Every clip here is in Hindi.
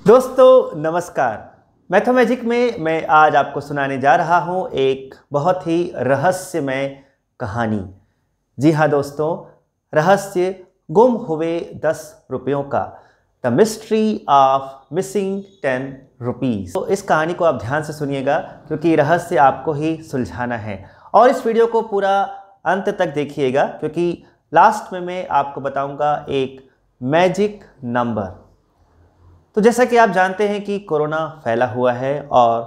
दोस्तों नमस्कार। मैथोमैजिक में मैं आज आपको सुनाने जा रहा हूं एक बहुत ही रहस्यमय कहानी। जी हाँ दोस्तों, रहस्य गुम हुए 10 रुपयों का, the mystery of missing 10 rupees. तो इस कहानी को आप ध्यान से सुनिएगा क्योंकि रहस्य आपको ही सुलझाना है। और इस वीडियो को पूरा अंत तक देखिएगा क्योंकि लास्ट में मैं आपको बताऊंगा एक मैजिक नंबर। तो जैसा कि आप जानते हैं कि कोरोना फैला हुआ है और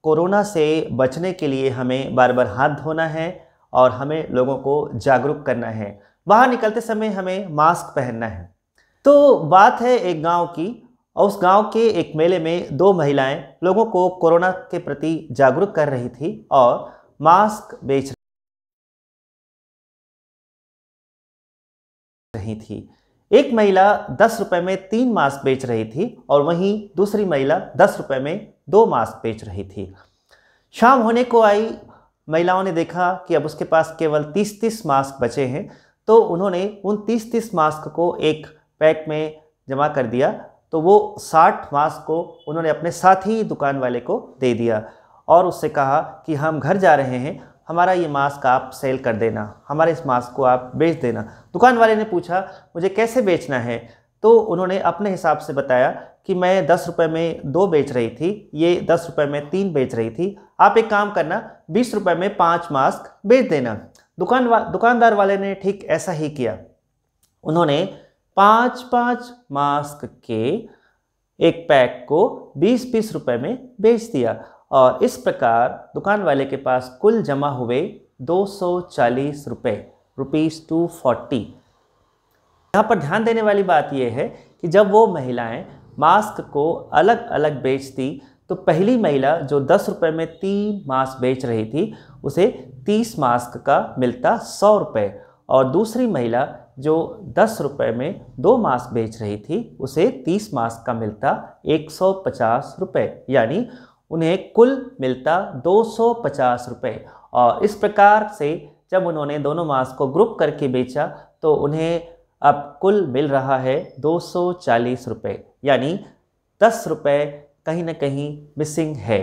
कोरोना से बचने के लिए हमें बार बार हाथ धोना है और हमें लोगों को जागरूक करना है। बाहर निकलते समय हमें मास्क पहनना है। तो बात है एक गांव की, और उस गांव के एक मेले में 2 महिलाएं लोगों को कोरोना के प्रति जागरूक कर रही थी और मास्क बेच रही थी। एक महिला 10 रुपए में 3 मास्क बेच रही थी और वहीं दूसरी महिला 10 रुपए में 2 मास्क बेच रही थी। शाम होने को आई, महिलाओं ने देखा कि अब उसके पास केवल 30-30 मास्क बचे हैं, तो उन्होंने उन 30-30 मास्क को एक पैक में जमा कर दिया। तो वो 60 मास्क को उन्होंने अपने साथी दुकान वाले को दे दिया और उससे कहा कि हम घर जा रहे हैं, हमारा ये मास्क आप सेल कर देना, हमारे इस मास्क को आप बेच देना। दुकान वाले ने पूछा मुझे कैसे बेचना है, तो उन्होंने अपने हिसाब से बताया कि मैं 10 रुपए में 2 बेच रही थी, ये 10 रुपए में 3 बेच रही थी, आप एक काम करना 20 रुपए में 5 मास्क बेच देना। दुकानदार वाले ने ठीक ऐसा ही किया। उन्होंने 5-5 मास्क के एक पैक को 20-20 रुपए में बेच दिया और इस प्रकार दुकान वाले के पास कुल जमा हुए 240 रुपये, ₹240। यहाँ पर ध्यान देने वाली बात यह है कि जब वो महिलाएं मास्क को अलग अलग बेचती तो पहली महिला जो 10 रुपये में 3 मास्क बेच रही थी उसे 30 मास्क का मिलता 100 रुपये, और दूसरी महिला जो 10 रुपये में 2 मास्क बेच रही थी उसे 30 मास्क का मिलता 150 रुपये, यानी उन्हें कुल मिलता 250 रुपये। और इस प्रकार से जब उन्होंने दोनों मास्क को ग्रुप करके बेचा तो उन्हें अब कुल मिल रहा है 240 रुपये, यानी 10 रुपये कहीं ना कहीं मिसिंग है।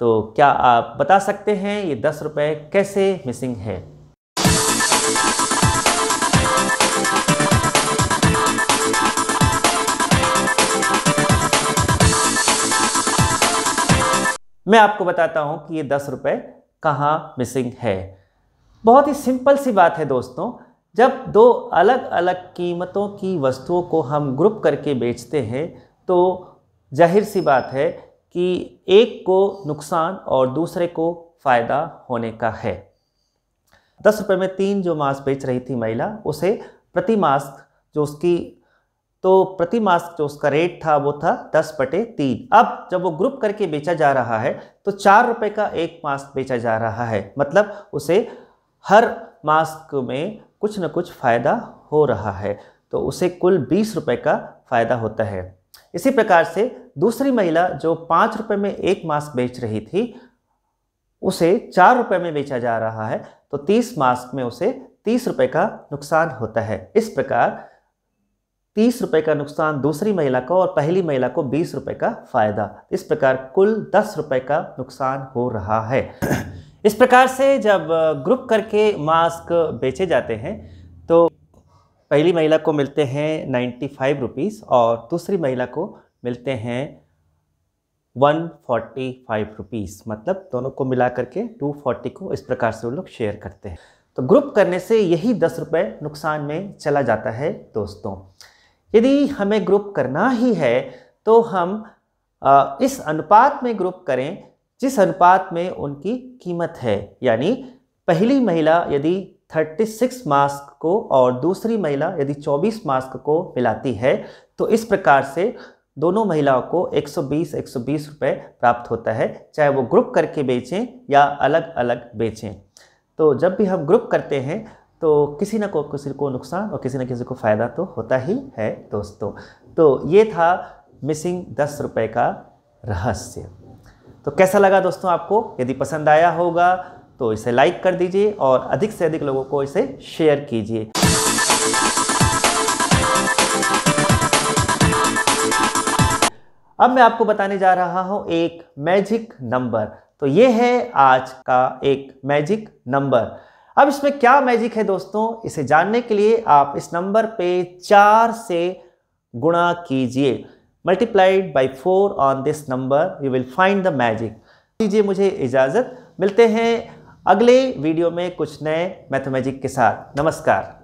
तो क्या आप बता सकते हैं ये 10 रुपये कैसे मिसिंग है? मैं आपको बताता हूं कि ये 10 रुपये कहाँ मिसिंग है। बहुत ही सिंपल सी बात है दोस्तों। जब 2 अलग अलग कीमतों की वस्तुओं को हम ग्रुप करके बेचते हैं तो जाहिर सी बात है कि एक को नुकसान और दूसरे को फ़ायदा होने का है। 10 रुपये में 3 जो मास्क बेच रही थी महिला, उसे प्रति मास्क जो उसका रेट था वो था 10/3। अब जब वो ग्रुप करके बेचा जा रहा है तो 4 रुपये का एक मास्क बेचा जा रहा है, मतलब उसे हर मास्क में कुछ न कुछ फ़ायदा हो रहा है, तो उसे कुल 20 रुपये का फ़ायदा होता है। इसी प्रकार से दूसरी महिला जो 5 रुपये में एक मास्क बेच रही थी उसे 4 रुपये में बेचा जा रहा है, तो 30 मास्क में उसे 30 रुपये का नुकसान होता है। इस प्रकार 30 रुपये का नुकसान दूसरी महिला को और पहली महिला को 20 रुपये का फ़ायदा। इस प्रकार कुल 10 रुपये का नुकसान हो रहा है। इस प्रकार से जब ग्रुप करके मास्क बेचे जाते हैं तो पहली महिला को मिलते हैं 95 रुपीज़ और दूसरी महिला को मिलते हैं 145 रुपीज़, मतलब दोनों को मिला करके 240 को इस प्रकार से वो लोग शेयर करते हैं। तो ग्रुप करने से यही 10 रुपये नुकसान में चला जाता है दोस्तों। यदि हमें ग्रुप करना ही है तो हम इस अनुपात में ग्रुप करें जिस अनुपात में उनकी कीमत है, यानी पहली महिला यदि 36 मास्क को और दूसरी महिला यदि 24 मास्क को मिलाती है तो इस प्रकार से दोनों महिलाओं को 120 रुपये प्राप्त होता है, चाहे वो ग्रुप करके बेचें या अलग अलग बेचें। तो जब भी हम ग्रुप करते हैं तो किसी को नुकसान और किसी न किसी को फ़ायदा तो होता ही है दोस्तों। तो ये था मिसिंग 10 रुपये का रहस्य। तो कैसा लगा दोस्तों आपको? यदि पसंद आया होगा तो इसे लाइक कर दीजिए और अधिक से अधिक लोगों को इसे शेयर कीजिए। अब मैं आपको बताने जा रहा हूं एक मैजिक नंबर। तो ये है आज का एक मैजिक नंबर। अब इसमें क्या मैजिक है दोस्तों, इसे जानने के लिए आप इस नंबर पे 4 से गुणा कीजिए। Multiplied by 4 on this number you will find the magic. दीजिए मुझे इजाज़त, मिलते हैं अगले वीडियो में कुछ नए मैथमेटिक के साथ। नमस्कार।